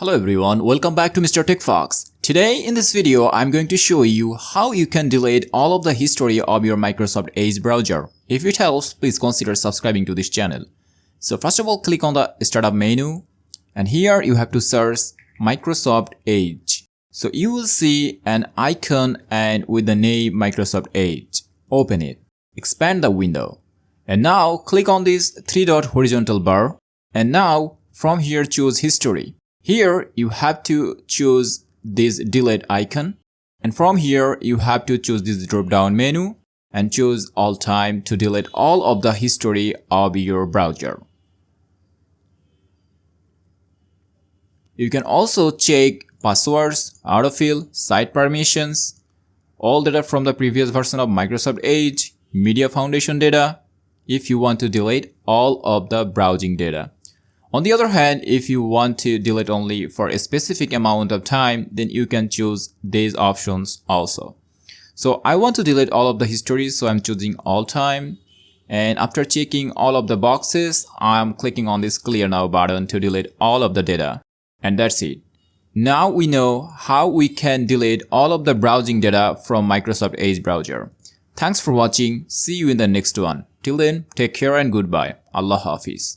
Hello everyone, welcome back to Mr. TECHFOX. Today in this video, I'm going to show you how you can delete all of the history of your Microsoft Edge browser. If it helps, please consider subscribing to this channel. So first of all, click on the startup menu and here you have to search Microsoft Edge. So you will see an icon and with the name Microsoft Edge. Open it, expand the window and now click on this 3-dot horizontal bar and now from here choose history. Here you have to choose this delete icon and from here you have to choose this drop down menu and choose all time to delete all of the history of your browser. You can also check passwords, autofill, site permissions, all data from the previous version of Microsoft Edge, media foundation data if you want to delete all of the browsing data. On the other hand, if you want to delete only for a specific amount of time, then you can choose these options also. So I want to delete all of the history, so I'm choosing all time. And after checking all of the boxes, I'm clicking on this clear now button to delete all of the data. And that's it. Now we know how we can delete all of the browsing data from Microsoft Edge browser. Thanks for watching. See you in the next one. Till then, take care and goodbye. Allah Hafiz.